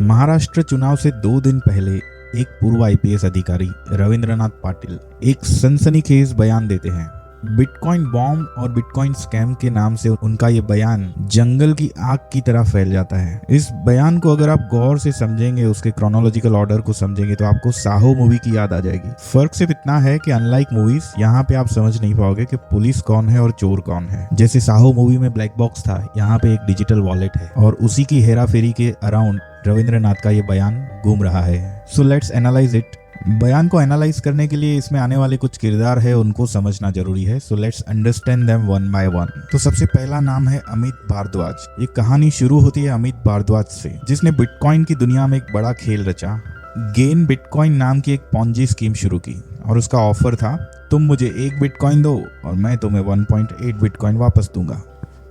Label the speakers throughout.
Speaker 1: महाराष्ट्र चुनाव से 2 दिन पहले एक पूर्व आईपीएस अधिकारी रविंद्रनाथ पाटिल एक सनसनीखेज बयान देते हैं। बिटकॉइन बॉम्ब और बिटकॉइन स्कैम के नाम से उनका ये बयान जंगल की आग की तरह फैल जाता है। इस बयान को अगर आप गौर से समझेंगे, उसके क्रोनोलॉजिकल ऑर्डर को समझेंगे, तो आपको साहो मूवी की याद आ जाएगी। फर्क सिर्फ इतना है कि अनलाइक मूवीज, यहाँ पे आप समझ नहीं पाओगे कि पुलिस कौन है और चोर कौन है। जैसे साहो मूवी में ब्लैक बॉक्स था, यहाँ पे एक डिजिटल वॉलेट है और उसी की हेराफेरी के अराउंड रविंद्रनाथ का ये बयान घूम रहा है। So let's analyse it. बयान को एनालाइज करने के लिए इसमें आने वाले कुछ किरदार है, उनको समझना जरूरी है। So let's understand them one by one. तो सबसे पहला नाम है अमित भारद्वाज। ये कहानी शुरू होती है अमित भारद्वाज से, जिसने बिटकॉइन की दुनिया में एक बड़ा खेल रचा। गेन बिटकॉइन नाम की एक पॉन्जी स्कीम शुरू की और उसका ऑफर था, तुम मुझे 1 बिटकॉइन दो और मैं तुम्हें 1.8 बिटकॉइन वापस दूंगा।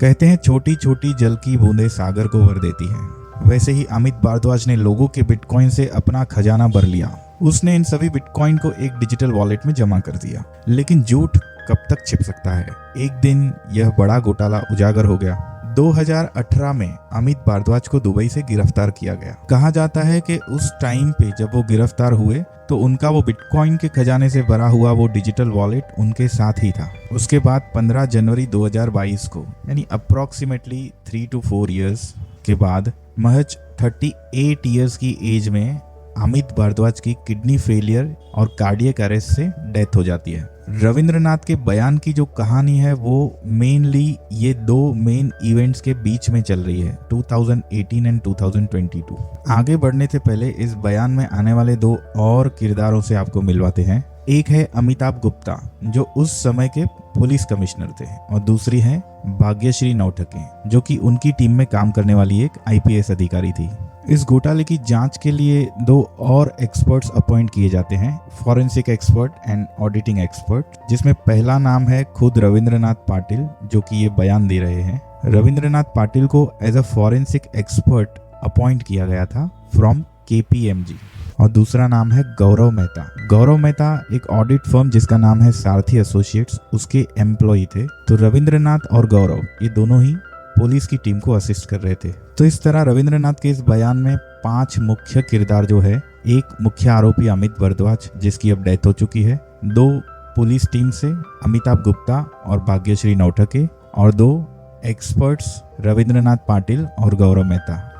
Speaker 1: कहते हैं छोटी छोटी जल की बूंदें सागर को भर देती हैं। वैसे ही अमित भारद्वाज ने लोगों के बिटकॉइन से अपना खजाना भर लिया। उसने इन सभी बिटकॉइन को एक डिजिटल वॉलेट में जमा कर दिया। लेकिन झूठ कब तक छिप सकता है? एक दिन यह बड़ा घोटाला उजागर हो गया। 2018 में अमित भारद्वाज को दुबई से गिरफ्तार किया गया। कहा जाता है कि उस टाइम पे जब वो गिरफ्तार हुए तो उनका वो बिटकॉइन के खजाने से भरा हुआ वो डिजिटल वॉलेट उनके साथ ही था। उसके बाद 15 जनवरी 2022 को, यानी अप्रोक्सीमेटली 3 to 4 ईयर्स के बाद, महज 38 ईयर्स की एज में अमित भारद्वाज की किडनी फेलियर और कार्डियक अरेस्ट से डेथ हो जाती है। रविंद्रनाथ के बयान की जो कहानी है वो मेनली ये 2 मेन इवेंट्स के बीच में चल रही है, 2018 एंड 2022। आगे बढ़ने से पहले इस बयान में आने वाले 2 और किरदारों से आपको मिलवाते हैं। एक है अमिताभ गुप्ता, जो उस समय के पुलिस कमिश्नर थे, और दूसरी है भाग्यश्री नौटके, जो कि उनकी टीम में काम करने वाली एक आईपीएस अधिकारी थी। इस घोटाले की जांच के लिए 2 और एक्सपर्ट्स अपॉइंट किए जाते हैं, forensic expert and auditing expert, जिसमें पहला नाम है खुद रविंद्रनाथ पाटिल, जो कि ये बयान दे रहे हैं। रविंद्रनाथ पाटिल को as a forensic expert appoint किया गया था फ्रॉम KPMG। और दूसरा नाम है गौरव मेहता। गौरव मेहता एक ऑडिट फर्म जिसका नाम है सारथी एसोसिएट्स, उसके एम्प्लॉय थे। तो रविंद्रनाथ और गौरव ये दोनों ही पुलिस की टीम को असिस्ट कर रहे थे। तो इस तरह रविंद्रनाथ के इस बयान में 5 मुख्य किरदार जो है, एक मुख्य आरोपी अमित भारद्वाज जिसकी अब डेथ हो चुकी है, 2 पुलिस टीम से अमिताभ गुप्ता और भाग्यश्री नौटके, और 2 एक्सपर्ट्स रविंद्रनाथ पाटिल और गौरव मेहता।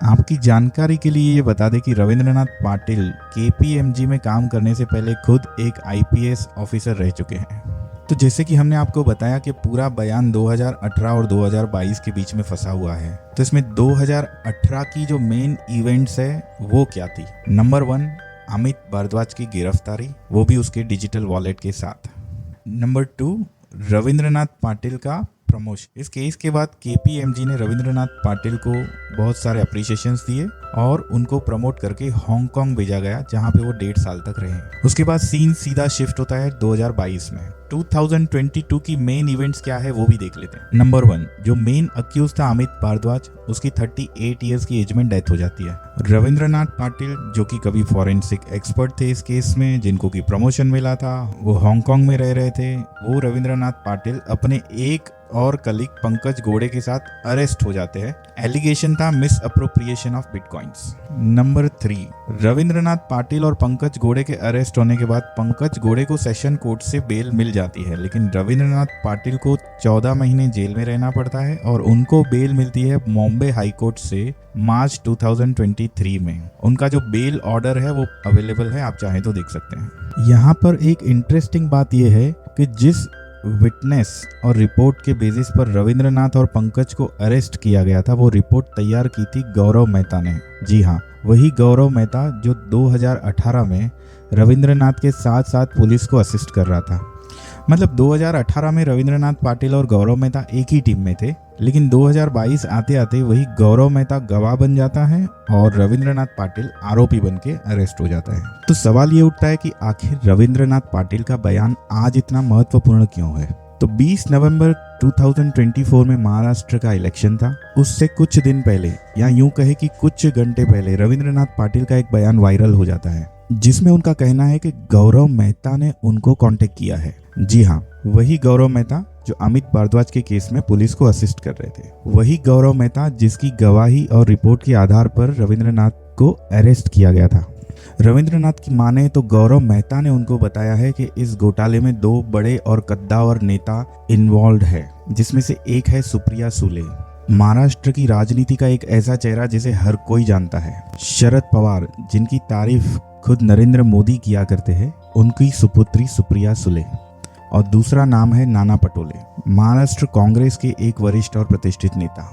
Speaker 1: आपकी जानकारी के लिए ये बता दें कि रविंद्रनाथ पाटिल KPMG में काम करने से पहले खुद एक आईपीएस ऑफिसर रह चुके हैं। तो जैसे कि हमने आपको बताया कि पूरा बयान 2018 और 2022 के बीच में फंसा हुआ है, तो इसमें 2018 की जो मेन इवेंट्स है वो क्या थी? नंबर 1, अमित भारद्वाज की गिरफ्तारी, वो भी उसके डिजिटल वॉलेट के साथ। नंबर 2, रविंद्रनाथ पाटिल का प्रमोशन। इस केस के बाद KPMG ने रविंद्रनाथ पाटिल को बहुत सारे अप्रिशिएशंस दिए और उनको प्रमोट करके हांगकांग भेजा गया, जहां पे वो 1.5 साल तक रहे। उसके बाद सीन सीधा शिफ्ट होता है 2022 में। 2022 की मेन इवेंट्स क्या है वो भी देख लेते हैं। नंबर 1, जो मेन अक्यूज था अमित भारद्वाज, उसकी 38 ईयर्स की एज में डेथ हो जाती है। रविंद्रनाथ पाटिल, जो कि कभी फॉरेंसिक एक्सपर्ट थे इस केस में, जिनको की प्रमोशन मिला था, वो हांगकांग में रह रहे थे। वो रविंद्रनाथ पाटिल अपने एक और कलीग पंकज घोड़े के साथ अरेस्ट हो जाते हैं। एलिगेशन था miss appropriation of bitcoins. Number 3, Rabindranath Patil और पंकज घोड़े के अरेस्ट होने के बाद पंकज घोड़े को सेशन कोर्ट से बेल मिल जाती है, लेकिन रविंद्रनाथ पाटिल को 14 महीने जेल में रहना पड़ता है और उनको बेल मिलती है बॉम्बे हाई कोर्ट से मार्च 2023 में। उनका जो बेल ऑर्डर है वो अवेलेबल है, आप चाहें तो देख सकते हैं। यहाँ पर एक इंटरेस्टिंग बात यह है कि जिस विटनेस और रिपोर्ट के बेसिस पर रविंद्रनाथ और पंकज को अरेस्ट किया गया था, वो रिपोर्ट तैयार की थी गौरव मेहता ने। जी हाँ, वही गौरव मेहता जो 2018 में रविंद्रनाथ के साथ साथ पुलिस को असिस्ट कर रहा था। मतलब 2018 में रविंद्रनाथ पाटिल और गौरव मेहता एक ही टीम में थे, लेकिन 2022 आते आते वही गौरव मेहता गवाह बन जाता है और रविंद्रनाथ पाटिल आरोपी बन के अरेस्ट हो जाता है। तो सवाल ये उठता है कि आखिर रविंद्रनाथ पाटिल का बयान आज इतना महत्वपूर्ण क्यों है? तो 20 नवंबर 2024 में महाराष्ट्र का इलेक्शन था। उससे कुछ दिन पहले, या यूं कहे कि कुछ घंटे पहले, रविंद्रनाथ पाटिल का एक बयान वायरल हो जाता है, जिसमें उनका कहना है कि गौरव मेहता ने उनको कांटेक्ट किया है। जी हाँ, वही गौरव मेहता जो अमित भारद्वाज के केस में पुलिस को असिस्ट कर रहे थे। वही गौरव मेहता जिसकी गवाही और रिपोर्ट के आधार पर रविंद्रनाथ को अरेस्ट किया गया था। रविंद्रनाथ की माने तो गौरव मेहता ने उनको बताया है कि इस घोटाले में 2 बड़े और कद्दावर नेता इन्वॉल्व है, जिसमें से एक है सुप्रिया सुले, महाराष्ट्र की राजनीति का एक ऐसा चेहरा जिसे हर कोई जानता है। शरद पवार, जिनकी तारीफ खुद नरेंद्र मोदी किया करते हैं, उनकी सुपुत्री सुप्रिया सुले। और दूसरा नाम है नाना पटोले, महाराष्ट्र कांग्रेस के एक वरिष्ठ और प्रतिष्ठित नेता।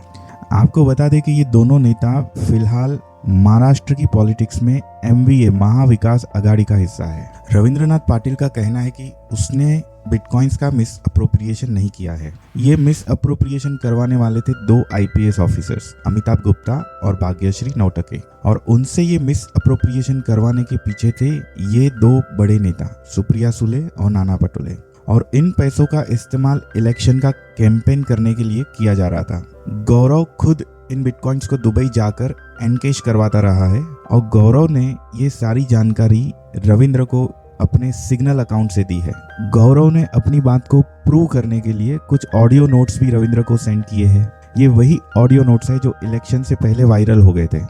Speaker 1: आपको बता दें कि ये दोनों नेता फिलहाल महाराष्ट्र की पॉलिटिक्स में MVA महाविकास आघाड़ी का हिस्सा है। रविंद्रनाथ पाटिल का कहना है कि उसने बिटकॉइंस का मिस अप्रोप्रिएशन नहीं किया है। ये मिस अप्रोप्रिएशन करवाने वाले थे 2 IPS ऑफिसर्स, अमिताभ गुप्ता और भाग्यश्री नौटके, और उनसे ये मिस अप्रोप्रिएशन करवाने के पीछे थे ये 2 बड़े नेता सुप्रिया सुले और नाना पटोले। और इन पैसों का इस्तेमाल इलेक्शन का कैंपेन करने के लिए किया जा रहा था। गौरव खुद इन बिटकॉइंस को दुबई जाकर एनकैश करवाता रहा है और गौरव ने ये सारी जानकारी रविंद्र को अपने सिग्नल अकाउंट से दी है। गौरव ने अपनी बात को प्रूव करने के लिए कुछ ऑडियो नोट्स भी रविंद्र को सेंड किए हैं। ये वही ऑडियो नोट्स है जो इलेक्शन से पहले वायरल हो गए थे।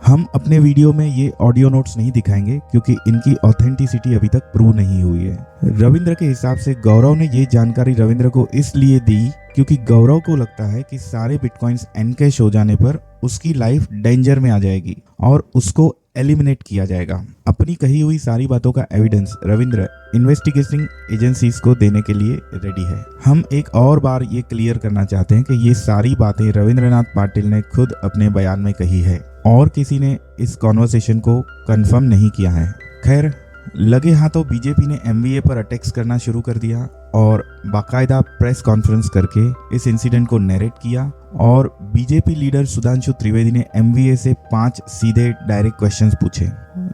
Speaker 1: हम अपने वीडियो में ये ऑडियो नोट्स नहीं दिखाएंगे क्योंकि इनकी ऑथेंटिसिटी अभी तक प्रूव नहीं हुई है। रविंद्र के हिसाब से गौरव ने ये जानकारी रविंद्र को इसलिए दी क्योंकि गौरव को लगता है कि सारे बिटकॉइंस एनकैश हो जाने पर उसकी लाइफ डेंजर में आ जाएगी और उसको एलिमिनेट किया जाएगा। अपनी कही हुई सारी बातों का एविडेंस रविंद्र इन्वेस्टिगेटिंग एजेंसीज को देने के लिए रेडी है। हम एक और बार ये क्लियर करना चाहते हैं कि ये सारी बातें रविंद्रनाथ पाटिल ने खुद अपने बयान में कही है और किसी ने इस कॉन्वर्सेशन को कंफर्म नहीं किया है। खैर, लगे हाथों बीजेपी ने MVA पर अटैक्स करना शुरू कर दिया और बाकायदा प्रेस कॉन्फ्रेंस करके इस इंसिडेंट को नैरेट किया और बीजेपी लीडर सुधांशु त्रिवेदी ने MVA से 5 सीधे डायरेक्ट क्वेश्चंस पूछे।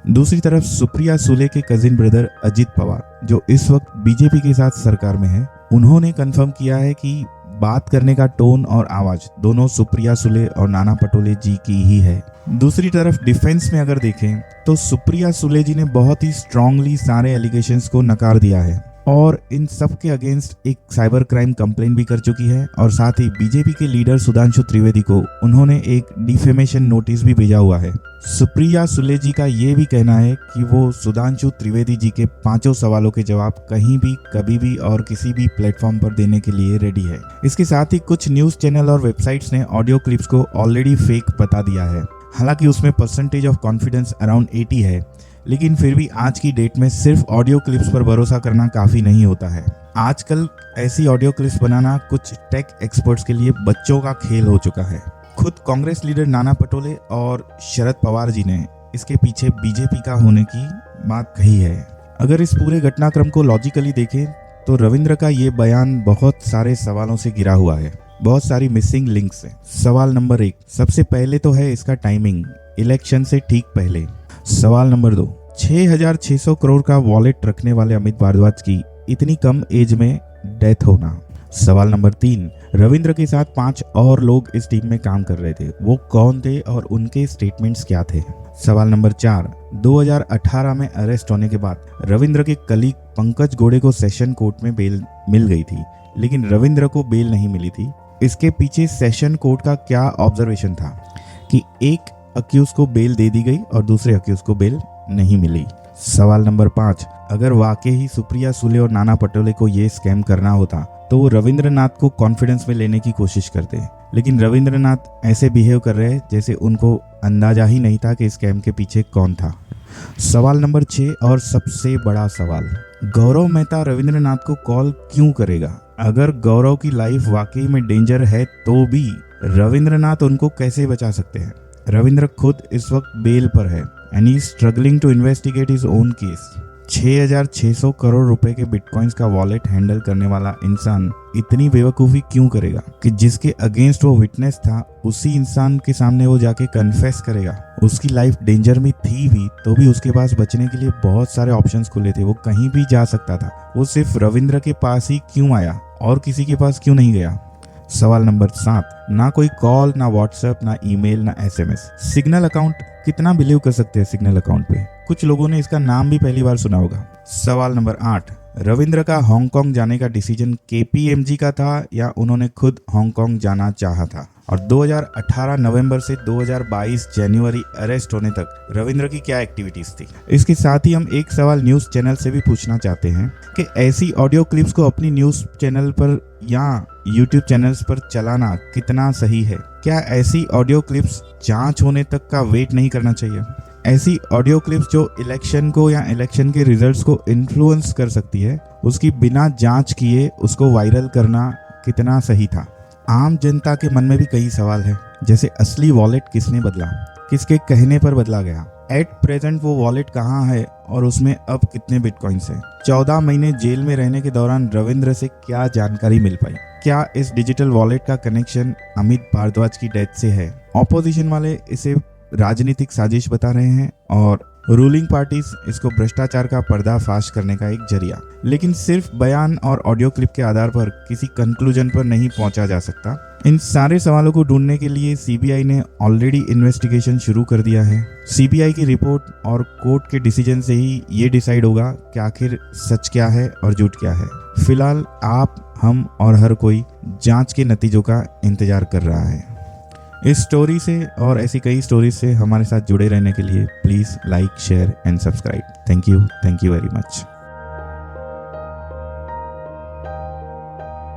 Speaker 1: दूसरी तरफ सुप्रिया सुले के कजिन ब्रदर अजित पवार, जो इस वक्त बीजेपी के साथ सरकार में है, उन्होंने कंफर्म किया है कि बात करने का टोन और आवाज दोनों सुप्रिया सुले और नाना पटोले जी की ही है। दूसरी तरफ डिफेंस में अगर देखें तो सुप्रिया सुले जी ने बहुत ही स्ट्रांगली सारे एलिगेशंस को नकार दिया है और इन सब के अगेंस्ट एक साइबर क्राइम कंप्लेंट भी कर चुकी है और साथ ही बीजेपी के लीडर सुधांशु त्रिवेदी को उन्होंने एक डिफेमेशन नोटिस भी भेजा हुआ है। सुप्रिया सुले जी का ये भी कहना है कि वो सुधांशु त्रिवेदी जी के 5 सवालों के जवाब कहीं भी, कभी भी और किसी भी प्लेटफॉर्म पर देने के लिए रेडी है। इसके साथ ही कुछ न्यूज चैनल और वेबसाइट्स ने ऑडियो क्लिप्स को ऑलरेडी फेक बता दिया है। हालांकि उसमें परसेंटेज ऑफ कॉन्फिडेंस अराउंड 80 है, लेकिन फिर भी आज की डेट में सिर्फ ऑडियो क्लिप्स पर भरोसा करना काफ़ी नहीं होता है। आजकल ऐसी ऑडियो क्लिप्स बनाना कुछ टेक एक्सपर्ट्स के लिए बच्चों का खेल हो चुका है। खुद कांग्रेस लीडर नाना पटोले और शरद पवार जी ने इसके पीछे बीजेपी का होने की बात कही है। अगर इस पूरे घटनाक्रम को लॉजिकली देखें तो रविंद्र का ये बयान बहुत सारे सवालों से घिरा हुआ है, बहुत सारी मिसिंग लिंक्स है। सवाल नंबर 1, सबसे पहले तो है इसका टाइमिंग, इलेक्शन से ठीक पहले। सवाल नंबर 2, 6,600 करोड़ का वॉलेट रखने वाले अमित भारद्वाज की इतनी कम एज में डेथ होना। सवाल नंबर 3, रविंद्र के साथ 5 और लोग इस टीम में काम कर रहे थे, वो कौन थे और उनके स्टेटमेंट्स क्या थे। सवाल नंबर 4, 2018 में अरेस्ट होने के बाद रविंद्र के कलीग पंकज गोड़े को सेशन कोर्ट में बेल मिल गई थी, लेकिन रविंद्र को बेल नहीं मिली थी। इसके पीछे सेशन कोर्ट का क्या ऑब्जर्वेशन था कि एक अक्यूज को बेल दे दी गई और दूसरे अक्यूज को बेल नहीं मिली। सवाल नंबर 5, अगर वाकई ही सुप्रिया सुले और नाना पटोले को ये स्कैम करना होता तो वो रविंद्रनाथ को कॉन्फिडेंस में लेने की कोशिश करते, लेकिन रविंद्रनाथ ऐसे बिहेव कर रहे हैं जैसे उनको अंदाजा ही नहीं था कि स्कैम के पीछे कौन था। सवाल नंबर 6 और सबसे बड़ा सवाल, गौरव मेहता रविंद्रनाथ को कॉल क्यों करेगा? अगर गौरव की लाइफ वाकई में डेंजर है तो भी रविंद्रनाथ उनको कैसे बचा सकते हैं? रविंद्र खुद इस वक्त बेल पर है and he struggling to investigate his own case. 6,600 crore रुपए के बिटकॉइंस का वॉलेट हैंडल करने वाला इंसान इतनी बेवकूफ़ी क्यों करेगा कि जिसके अगेंस्ट वो विटनेस था उसी इंसान के सामने वो जाके कन्फेस करेगा? उसकी लाइफ डेंजर में थी भी तो भी उसके पास बचने के लिए बहुत सारे ऑप्शंस खुले थे, वो कहीं भी जा सकता था। वो सिर्फ रविंद्र के पास ही क्यों आया और किसी के पास क्यों नहीं गया? सवाल नंबर 7, ना कोई कॉल, ना व्हाट्सएप, ना ईमेल, ना SMS। सिग्नल अकाउंट, कितना बिलीव कर सकते हैं सिग्नल अकाउंट पे? कुछ लोगों ने इसका नाम भी पहली बार सुना होगा। सवाल नंबर 8, रविंद्र का हांगकांग जाने का डिसीजन KPMG का था या उन्होंने खुद हांगकांग जाना चाहा था? और 2018 नवंबर से 2022 जनवरी अरेस्ट होने तक रविंद्र की क्या एक्टिविटीज थी। इसके साथ ही हम एक सवाल न्यूज़ चैनल से भी पूछना चाहते हैं कि ऐसी ऑडियो क्लिप्स को अपनी न्यूज़ चैनल पर या यूट्यूब चैनल्स पर चलाना कितना सही है। क्या ऐसी ऑडियो क्लिप्स जांच होने तक का वेट नहीं करना चाहिए। ऐसी ऑडियो क्लिप्स जो इलेक्शन को या इलेक्शन के रिजल्ट्स को इन्फ्लुएंस कर सकती है, उसकी बिना जांच किए उसको वायरल करना कितना सही था। आम जनता के मन में भी कई सवाल हैं, जैसे असली वॉलेट किसने बदला, किसके कहने पर बदला गया, एट प्रेजेंट वो वॉलेट कहाँ है और उसमें अब कितने बिटकॉइंस हैं। 14 महीने जेल में रहने के दौरान रविंद्र से क्या जानकारी मिल पाई। क्या इस डिजिटल वॉलेट का कनेक्शन अमित भारद्वाज की डेथ से है। ऑपोजिशन वाले इसे राजनीतिक साजिश बता रहे हैं और रूलिंग पार्टीज इसको भ्रष्टाचार का पर्दाफाश करने का एक जरिया। लेकिन सिर्फ बयान और ऑडियो क्लिप के आधार पर किसी कंक्लूजन पर नहीं पहुंचा जा सकता। इन सारे सवालों को ढूंढने के लिए सीबीआई ने ऑलरेडी इन्वेस्टिगेशन शुरू कर दिया है। सीबीआई की रिपोर्ट और कोर्ट के डिसीजन से ही ये डिसाइड होगा कि आखिर सच क्या है और झूठ क्या है। फिलहाल आप, हम और हर कोई जांच के नतीजों का इंतजार कर रहा है। इस स्टोरी से और ऐसी कई स्टोरीज से हमारे साथ जुड़े रहने के लिए please like, share and subscribe. Thank you very much.